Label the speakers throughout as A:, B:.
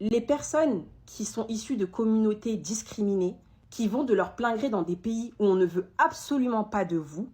A: Les personnes qui sont issues de communautés discriminées, qui vont de leur plein gré dans des pays où on ne veut absolument pas de vous,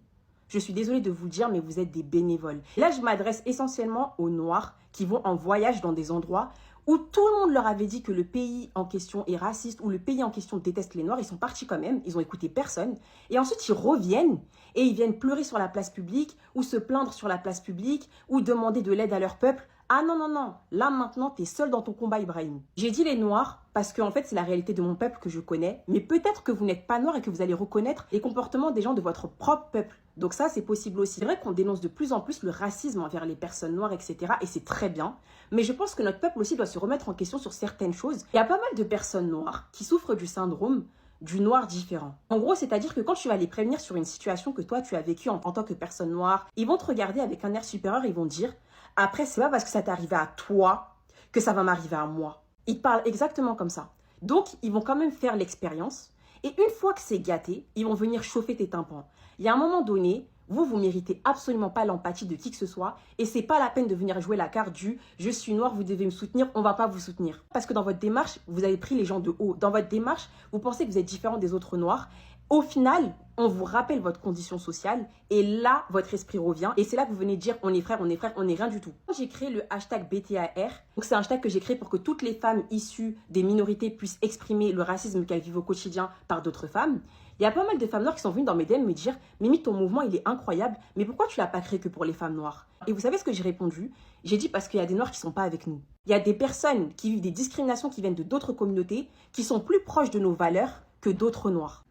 A: je suis désolée de vous le dire, mais vous êtes des bénévoles. Là, je m'adresse essentiellement aux Noirs qui vont en voyage dans des endroits où tout le monde leur avait dit que le pays en question est raciste, ou le pays en question déteste les Noirs. Ils sont partis quand même, ils ont écouté personne. Et ensuite, ils reviennent et ils viennent pleurer sur la place publique, ou se plaindre sur la place publique, ou demander de l'aide à leur peuple. Ah non, non, non, là maintenant, t'es seul dans ton combat, Ibrahim. J'ai dit les Noirs parce que en fait, c'est la réalité de mon peuple que je connais. Mais peut-être que vous n'êtes pas Noir et que vous allez reconnaître les comportements des gens de votre propre peuple. Donc ça, c'est possible aussi. C'est vrai qu'on dénonce de plus en plus le racisme envers les personnes noires, etc. Et c'est très bien. Mais je pense que notre peuple aussi doit se remettre en question sur certaines choses. Il y a pas mal de personnes noires qui souffrent du syndrome du noir différent. En gros, c'est-à-dire que quand tu vas les prévenir sur une situation que toi, tu as vécue en tant que personne noire, ils vont te regarder avec un air supérieur et ils vont dire « Après, c'est pas parce que ça t'est arrivé à toi que ça va m'arriver à moi. » Ils parlent exactement comme ça. Donc, ils vont quand même faire l'expérience. Et une fois que c'est gâté, ils vont venir chauffer tes tympans. Il y a un moment donné, vous méritez absolument pas l'empathie de qui que ce soit. Et c'est pas la peine de venir jouer la carte du « je suis noir, vous devez me soutenir, on va pas vous soutenir ». Parce que dans votre démarche, vous avez pris les gens de haut. Dans votre démarche, vous pensez que vous êtes différent des autres noirs. Au final, on vous rappelle votre condition sociale et là, votre esprit revient. Et c'est là que vous venez dire on est frères, on est frères, on n'est rien du tout. J'ai créé le hashtag BTAR. Donc c'est un hashtag que j'ai créé pour que toutes les femmes issues des minorités puissent exprimer le racisme qu'elles vivent au quotidien par d'autres femmes. Il y a pas mal de femmes noires qui sont venues dans mes DM me dire « Mimi, ton mouvement, il est incroyable, mais pourquoi tu l'as pas créé que pour les femmes noires ?» Et vous savez ce que j'ai répondu? J'ai dit parce qu'il y a des noirs qui sont pas avec nous. Il y a des personnes qui vivent des discriminations qui viennent de d'autres communautés qui sont plus proches de nos valeurs que d'autres noirs.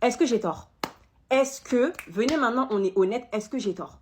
A: Est-ce que j'ai tort? Est-ce que, venez maintenant, on est honnête, est-ce que j'ai tort?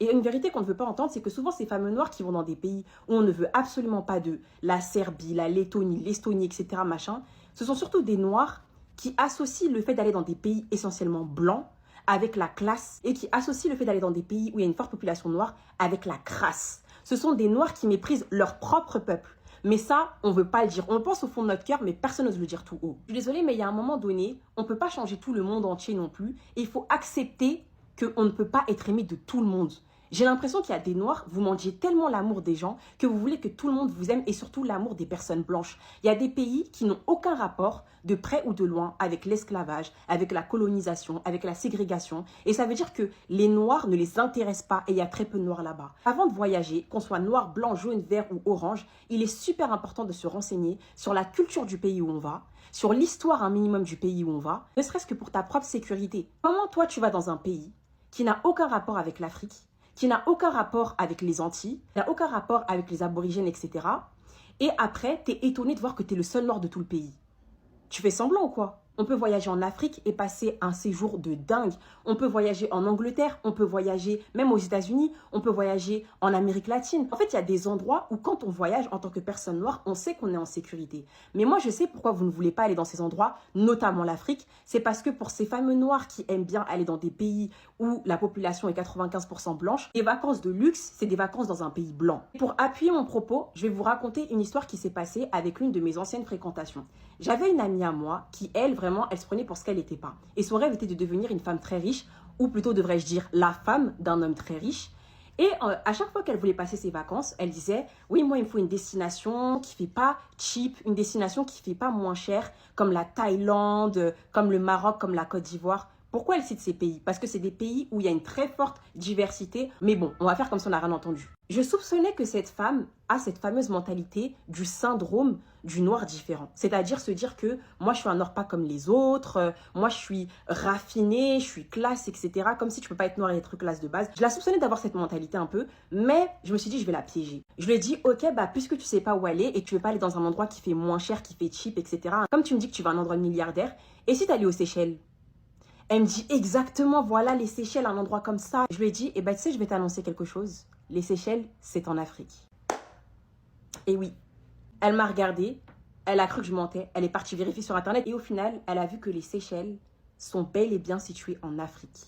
A: Et une vérité qu'on ne veut pas entendre, c'est que souvent ces femmes noires qui vont dans des pays où on ne veut absolument pas d'eux, la Serbie, la Lettonie, l'Estonie, etc., machin, ce sont surtout des noirs qui associent le fait d'aller dans des pays essentiellement blancs avec la classe et qui associent le fait d'aller dans des pays où il y a une forte population noire avec la crasse. Ce sont des noirs qui méprisent leur propre peuple. Mais ça, on ne veut pas le dire. On le pense au fond de notre cœur, mais personne n'ose le dire tout haut. Je suis désolée, mais il y a un moment donné, on ne peut pas changer tout le monde entier non plus. Et il faut accepter qu'on ne peut pas être aimé de tout le monde. J'ai l'impression qu'il y a des noirs, vous mendiez tellement l'amour des gens que vous voulez que tout le monde vous aime et surtout l'amour des personnes blanches. Il y a des pays qui n'ont aucun rapport de près ou de loin avec l'esclavage, avec la colonisation, avec la ségrégation. Et ça veut dire que les noirs ne les intéressent pas et il y a très peu de noirs là-bas. Avant de voyager, qu'on soit noir, blanc, jaune, vert ou orange, il est super important de se renseigner sur la culture du pays où on va, sur l'histoire un minimum du pays où on va, ne serait-ce que pour ta propre sécurité. Comment toi tu vas dans un pays qui n'a aucun rapport avec l'Afrique, qui n'a aucun rapport avec les Antilles, qui n'a aucun rapport avec les aborigènes, etc. Et après, t'es étonné de voir que t'es le seul noir de tout le pays. Tu fais semblant ou quoi? On peut voyager en Afrique et passer un séjour de dingue. On peut voyager en Angleterre, on peut voyager même aux États-Unis, on peut voyager en Amérique latine. En fait, il y a des endroits où quand on voyage en tant que personne noire, on sait qu'on est en sécurité. Mais moi, je sais pourquoi vous ne voulez pas aller dans ces endroits, notamment l'Afrique. C'est parce que pour ces fameux noirs qui aiment bien aller dans des pays où la population est 95% blanche, les vacances de luxe, c'est des vacances dans un pays blanc. Pour appuyer mon propos, je vais vous raconter une histoire qui s'est passée avec l'une de mes anciennes fréquentations. J'avais une amie à moi qui, elle, vraiment, elle se prenait pour ce qu'elle n'était pas. Et son rêve était de devenir une femme très riche, ou plutôt devrais-je dire la femme d'un homme très riche. Et à chaque fois qu'elle voulait passer ses vacances, elle disait « Oui, moi, il me faut une destination qui fait pas cheap, une destination qui fait pas moins cher, comme la Thaïlande, comme le Maroc, comme la Côte d'Ivoire. » Pourquoi elle cite ces pays? Parce que c'est des pays où il y a une très forte diversité. Mais bon, on va faire comme si on n'a rien entendu. Je soupçonnais que cette femme a cette fameuse mentalité du syndrome du noir différent. C'est-à-dire se dire que moi, je suis un noir pas comme les autres, moi, je suis raffinée, je suis classe, etc. Comme si tu peux pas être noir et être classe de base. Je la soupçonnais d'avoir cette mentalité un peu, mais je me suis dit, je vais la piéger. Je lui ai dit, ok, bah, puisque tu sais pas où aller et que tu veux pas aller dans un endroit qui fait moins cher, qui fait cheap, etc. Comme tu me dis que tu vas à un endroit de milliardaire, et si tu allais aux Seychelles? Elle me dit exactement, voilà les Seychelles, un endroit comme ça. Je lui ai dit, eh ben tu sais, je vais t'annoncer quelque chose. Les Seychelles, c'est en Afrique. Et oui, elle m'a regardée, elle a cru que je mentais, elle est partie vérifier sur Internet. Et au final, elle a vu que les Seychelles sont bel et bien situées en Afrique.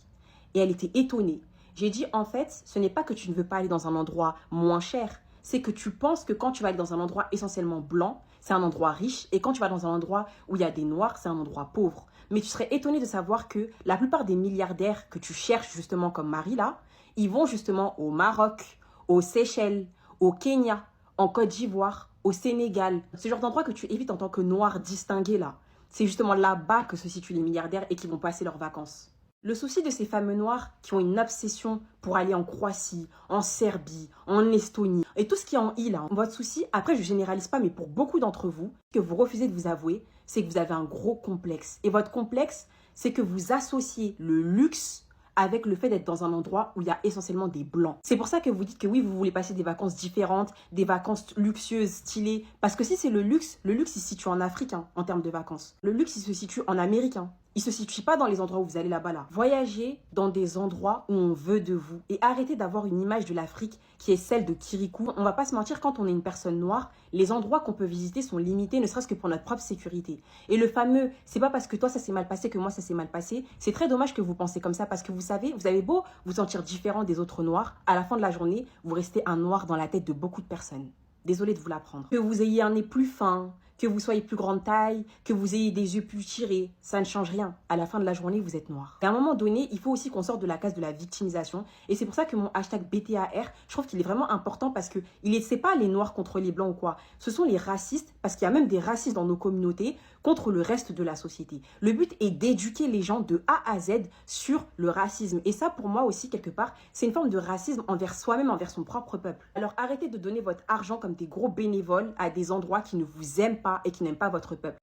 A: Et elle était étonnée. J'ai dit, en fait, ce n'est pas que tu ne veux pas aller dans un endroit moins cher. C'est que tu penses que quand tu vas aller dans un endroit essentiellement blanc, c'est un endroit riche. Et quand tu vas dans un endroit où il y a des noirs, c'est un endroit pauvre. Mais tu serais étonné de savoir que la plupart des milliardaires que tu cherches justement comme mari là, ils vont justement au Maroc, aux Seychelles, au Kenya, en Côte d'Ivoire, au Sénégal. Ce genre d'endroit que tu évites en tant que noir distingué là. C'est justement là-bas que se situent les milliardaires et qui vont passer leurs vacances. Le souci de ces fameux noirs qui ont une obsession pour aller en Croatie, en Serbie, en Estonie et tout ce qui est en île. Votre souci, après je généralise pas, mais pour beaucoup d'entre vous, ce que vous refusez de vous avouer, c'est que vous avez un gros complexe. Et votre complexe, c'est que vous associez le luxe avec le fait d'être dans un endroit où il y a essentiellement des blancs. C'est pour ça que vous dites que oui, vous voulez passer des vacances différentes, des vacances luxueuses, stylées. Parce que si c'est le luxe il se situe en Afrique en termes de vacances. Le luxe, il se situe en Amérique. Il ne se situe pas dans les endroits où vous allez là-bas. Voyagez dans des endroits où on veut de vous. Et arrêtez d'avoir une image de l'Afrique qui est celle de Kirikou. On va pas se mentir, quand on est une personne noire, les endroits qu'on peut visiter sont limités, ne serait-ce que pour notre propre sécurité. Et le fameux, c'est pas parce que toi ça s'est mal passé que moi ça s'est mal passé. C'est très dommage que vous pensez comme ça parce que vous savez, vous avez beau vous sentir différent des autres noirs, à la fin de la journée, vous restez un noir dans la tête de beaucoup de personnes. Désolée de vous l'apprendre. Que vous ayez un nez plus fin, que vous soyez plus grande taille, que vous ayez des yeux plus tirés, ça ne change rien. À la fin de la journée, vous êtes noir. Et à un moment donné, il faut aussi qu'on sorte de la case de la victimisation. Et c'est pour ça que mon hashtag BTAR, je trouve qu'il est vraiment important parce que c'est pas les noirs contre les blancs ou quoi. Ce sont les racistes, parce qu'il y a même des racistes dans nos communautés, contre le reste de la société. Le but est d'éduquer les gens de A à Z sur le racisme. Et ça, pour moi aussi, quelque part, c'est une forme de racisme envers soi-même, envers son propre peuple. Alors arrêtez de donner votre argent comme des gros bénévoles à des endroits qui ne vous aiment pas et qui n'aiment pas votre peuple.